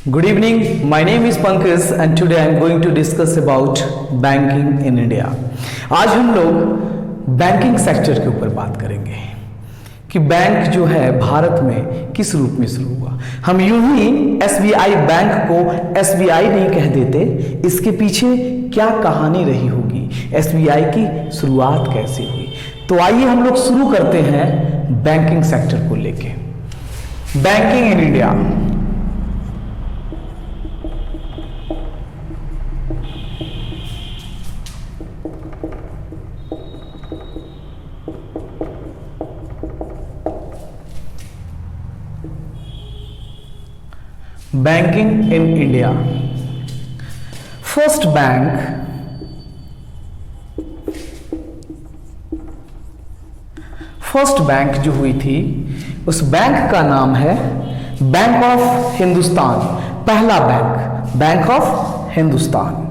Good evening, my name is Pankaj and today I am going to discuss about banking in India. आज हम लोग banking sector के ऊपर बात करेंगे कि बैंक जो है भारत में किस रूप में शुरू हुआ। हम यूं ही एसबीआई बैंक को एसबीआई नहीं कह देते, इसके पीछे क्या कहानी रही होगी, एसबीआई की शुरुआत कैसे हुई। तो आइए हम लोग शुरू करते हैं बैंकिंग सेक्टर को लेके। Banking in India, banking in India. First bank जो हुई थी उस बैंक का नाम है बैंक ऑफ हिंदुस्तान। पहला bank, bank of Hindustan.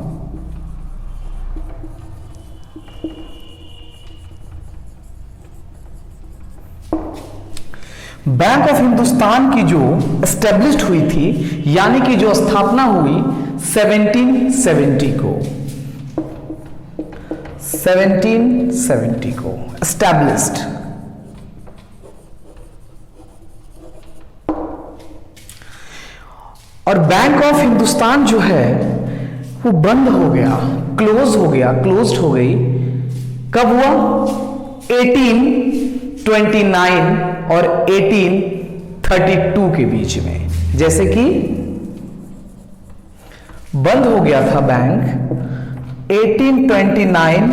Bank of Hindustan की जो एस्टेब्लिश्ड हुई थी, यानी कि जो स्थापना हुई 1770 को एस्टेब्लिश्ड। और बैंक ऑफ हिंदुस्तान जो है वो बंद हो गया, क्लोज्ड हो गई। कब हुआ? 1829 और 1832 के बीच में। जैसे कि बंद हो गया था बैंक 1829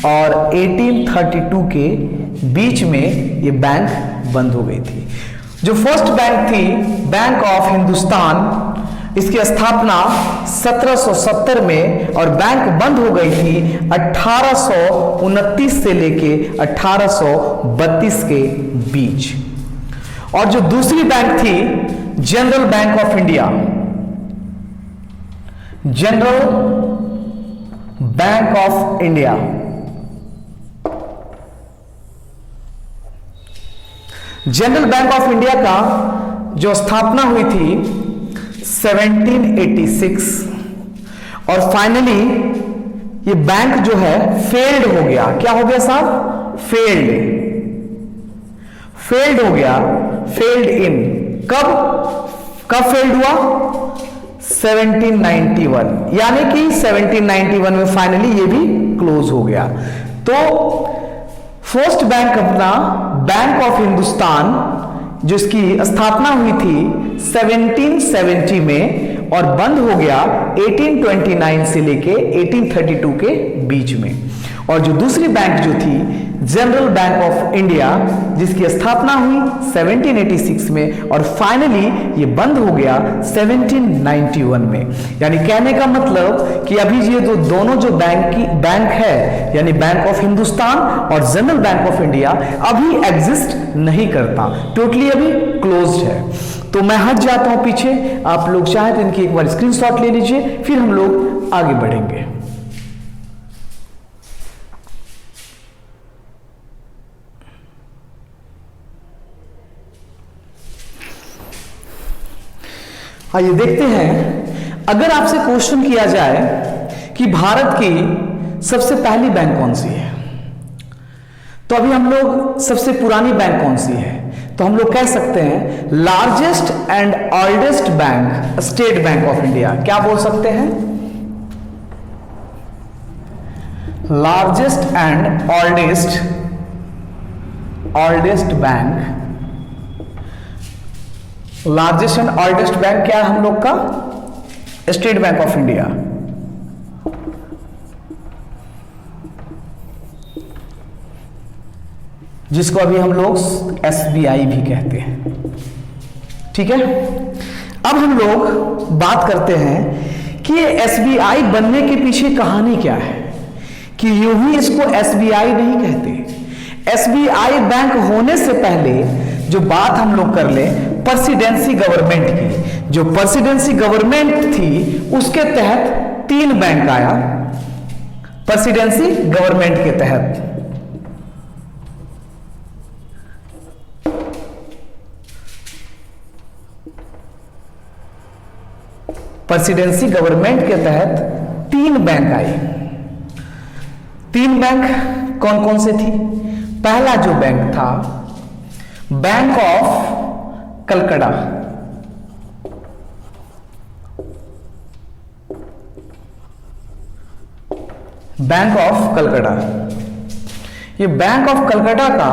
और 1832 के बीच में, ये बैंक बंद हो गई थी। जो फर्स्ट बैंक थी बैंक ऑफ हिंदुस्तान, इसकी स्थापना 1770 में और बैंक बंद हो गई थी 1829 से लेके 1832 के बीच। और जो दूसरी बैंक थी general bank of India, general bank of India. General bank of India का जो स्थापना हुई थी 1786 और फाइनली ये बैंक जो है फेल्ड हो गया। क्या हो गया साहब? फेल्ड हो गया, फेल्ड इन। कब फेल्ड हुआ? 1791, यानी कि 1791 में फाइनली ये भी क्लोज हो गया। तो फर्स्ट बैंक अपना बैंक ऑफ हिंदुस्तान, जिसकी स्थापना हुई थी 1770 में और बंद हो गया 1829 से लेके 1832 के बीच में। और जो दूसरी बैंक जो थी जनरल बैंक ऑफ इंडिया, जिसकी स्थापना हुई 1786 में और फाइनली ये बंद हो गया 1791 में। यानी कहने का मतलब कि अभी ये जो दोनों जो बैंक है, यानी बैंक ऑफ हिंदुस्तान और जनरल बैंक ऑफ इंडिया, अभी एग्जिस्ट नहीं करता, टोटली अभी क्लोज्ड है। तो मैं हट जाता हूं पीछे, आप लोग चाहे तो इनकी एक बार स्क्रीनशॉट ले लीजिए, फिर हम लोग आगे बढ़ेंगे। आइए देखते हैं, अगर आपसे क्वेश्चन किया जाए कि भारत की सबसे पहली बैंक कौन सी है, तो अभी हम लोग सबसे पुरानी बैंक कौन सी है, तो हम लोग कह सकते हैं largest and oldest bank state bank of India. क्या बोल सकते हैं? Largest and oldest bank. Largest and oldest bank क्या है हम लोग का? State bank of India. जिसको अभी हम लोग एसबीआई भी कहते हैं। ठीक है, अब हम लोग बात करते हैं कि ये एसबीआई बनने के पीछे कहानी क्या है, कि यूं ही इसको एसबीआई नहीं कहते। एसबीआई बैंक होने से पहले जो बात हम लोग कर ले प्रेसिडेंसी गवर्नमेंट की, जो प्रेसिडेंसी गवर्नमेंट थी उसके तहत 3 बैंक आया प्रेसिडेंसी गवर्नमेंट के तहत। प्रेसिडेंसी गवर्नमेंट के तहत 3 बैंक आए। 3 बैंक कौन कौन से थी? पहला जो बैंक था bank of Calcutta, bank of Calcutta. ये बैंक ऑफ कलकत्ता का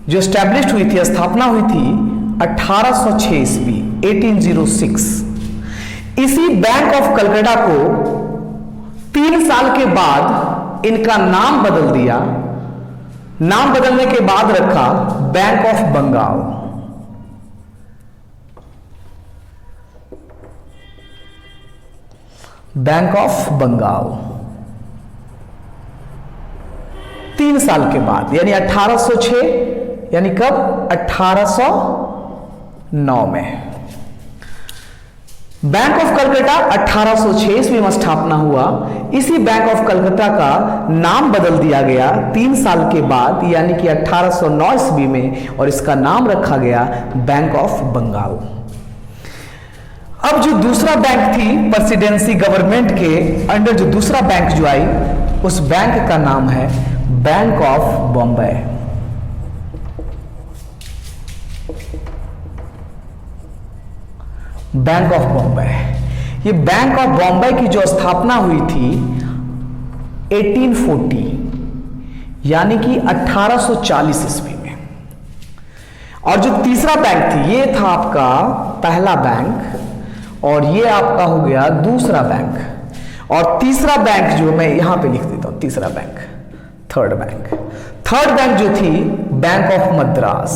जो एस्टैब्लिश्ड हुई थी, स्थापना हुई थी 1806 ईस्वी 1806। इसी बैंक ऑफ कलकत्ता को 3 साल के बाद इनका नाम बदल दिया। नाम बदलने के बाद रखा bank of Bengal. Bank of Bengal 3 साल के बाद, यानी 1806, यानी कब? 1809 में। बैंक ऑफ कलकत्ता 1806 ईस्वी में स्थापना हुआ। इसी बैंक ऑफ कलकत्ता का नाम बदल दिया गया 3 साल के बाद, यानी कि 1809 ईस्वी में, और इसका नाम रखा गया बैंक ऑफ बंगाल। अब जो दूसरा बैंक थी प्रेसिडेंसी गवर्नमेंट के अंडर, जो दूसरा बैंक जो आई, उस बैंक का नाम है bank of Bombay. Bank of Bombay. ये बैंक ऑफ बॉम्बे की जो स्थापना हुई थी 1840, यानी कि 1840 ईस्वी में। और जो तीसरा बैंक थी, ये था आपका पहला बैंक, और ये आपका हो गया दूसरा बैंक। और तीसरा बैंक जो मैं यहां पे लिख देता हूं, तीसरा bank, third bank. Third bank जो थी bank of Madras.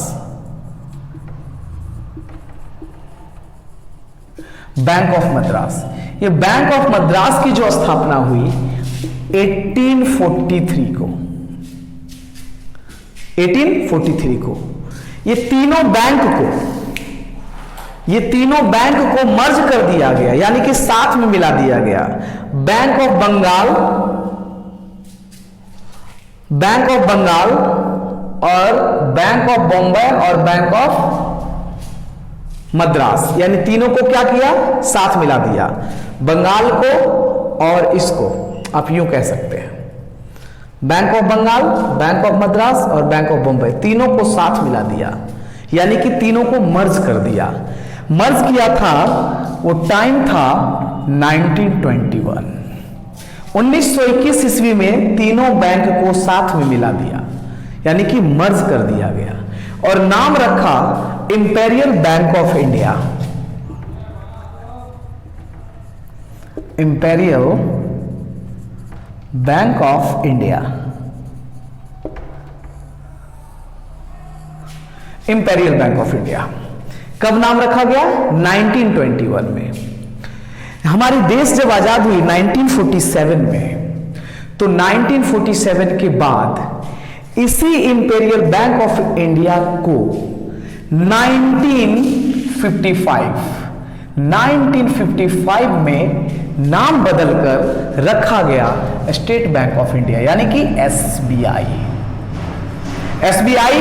Bank of Madras. ये बैंक ऑफ मद्रास की जो स्थापना हुई 1843 को, 1843 को। ये तीनों बैंक को मर्ज कर दिया गया, यानी कि साथ में मिला दिया गया। Bank of Bengal, bank of Bengal और बैंक ऑफ बॉम्बे और बैंक ऑफ मद्रास, यानी तीनों को क्या किया? साथ मिला दिया। बंगाल को और इसको आप यूं कह सकते हैं, bank of Bengal, bank of Madras और बैंक ऑफ बॉम्बे, तीनों को साथ मिला दिया, यानी कि तीनों को मर्ज कर दिया। मर्ज किया था, वो टाइम था 1921। 1921 ईस्वी में तीनों बैंक को साथ में मिला दिया, यानी कि मर्ज कर दिया गया, और नाम रखा imperial bank of India. Imperial bank of India. Imperial bank of India कब नाम रखा गया? 1921 में। हमारी देश जब आजाद हुई 1947 में, तो 1947 के बाद इसी इंपेरियल बैंक ऑफ इंडिया को 1955 में नाम बदलकर रखा गया स्टेट बैंक ऑफ इंडिया, यानी कि एसबीआई। एसबीआई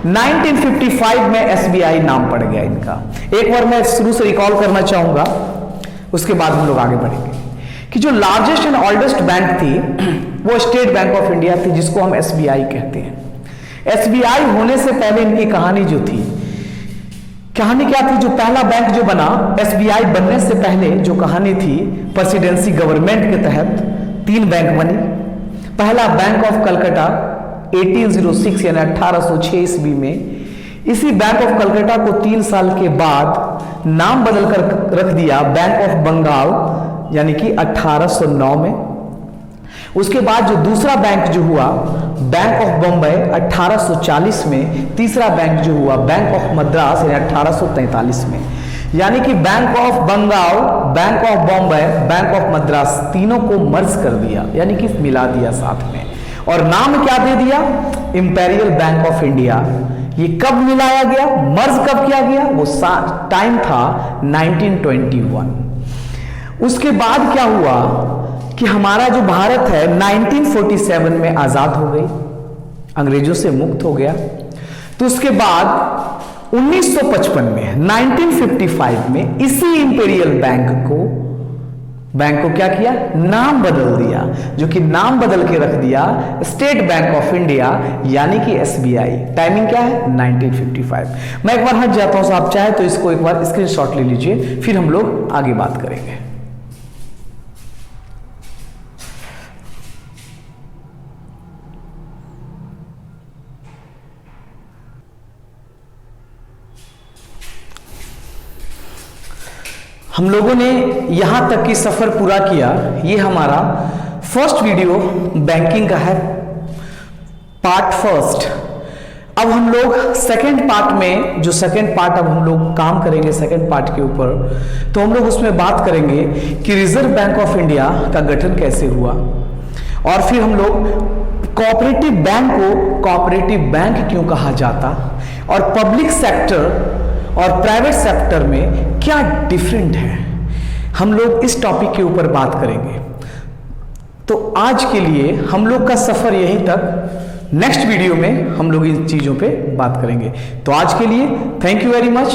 1955 में एसबीआई नाम पड़ गया इनका। एक बार मैं शुरू से रिकॉल करना चाहूंगा, उसके बाद हम लोग आगे बढ़ेंगे, कि जो लार्जेस्ट एंड ओल्डेस्ट बैंक थी वो स्टेट बैंक ऑफ इंडिया थी, जिसको हम एसबीआई कहते हैं। एसबीआई होने से पहले इनकी कहानी जो थी, कहानी क्या थी? जो पहला बैंक जो बना एसबीआई बनने से पहले जो कहानी थी, प्रेसिडेंसी गवर्नमेंट के तहत 3 बैंक बनी। पहला बैंक ऑफ कलकत्ता 1806 यानी 1806 ईस्वी में। इसी बैंक ऑफ कलकत्ता को 3 साल के बाद नाम बदलकर रख दिया बैंक ऑफ बंगाल, यानी कि 1809 में। उसके बाद जो दूसरा बैंक जो हुआ बैंक ऑफ बॉम्बे 1840 में। तीसरा बैंक जो हुआ बैंक ऑफ मद्रास यानी 1843 में। यानी कि bank of Bengal, bank of Bombay, bank of Madras, तीनों को मर्ज कर दिया, यानी कि मिला दिया साथ में, और नाम क्या दे दिया? Imperial bank of India. ये कब मिलाया गया, मर्ज कब किया गया? वो टाइम था 1921। उसके बाद क्या हुआ कि हमारा जो भारत है 1947 में आजाद हो गई, अंग्रेजों से मुक्त हो गया। तो उसके बाद 19 1955 में 1955 में इसी इंपीरियल बैंक को क्या किया, नाम बदल दिया, जो कि नाम बदल के रख दिया स्टेट बैंक ऑफ इंडिया यानी कि एसबीआई। टाइमिंग क्या है 1955। मैं एक बार हट जाता हूं, आप चाहे तो इसको एक बार स्क्रीनशॉट ले लीजिए, फिर हम लोग आगे बात करेंगे। हम लोगों ने यहां तक की सफर पूरा किया। ये हमारा फर्स्ट वीडियो बैंकिंग का है, पार्ट फर्स्ट। अब हम लोग सेकंड पार्ट में, जो सेकंड पार्ट अब हम लोग काम करेंगे सेकंड पार्ट के ऊपर, तो हम लोग उसमें बात करेंगे कि रिजर्व बैंक ऑफ इंडिया का गठन कैसे हुआ, और फिर हम लोग कोऑपरेटिव बैंक को कोऑपरेटिव बैंक क्यों कहा जाता, और पब्लिक सेक्टर और प्राइवेट सेक्टर में क्या डिफरेंट है, हम लोग इस टॉपिक के ऊपर बात करेंगे। तो आज के लिए हम लोग का सफर यहीं तक, नेक्स्ट वीडियो में हम लोग इन चीजों पे बात करेंगे। तो आज के लिए थैंक यू वेरी मच।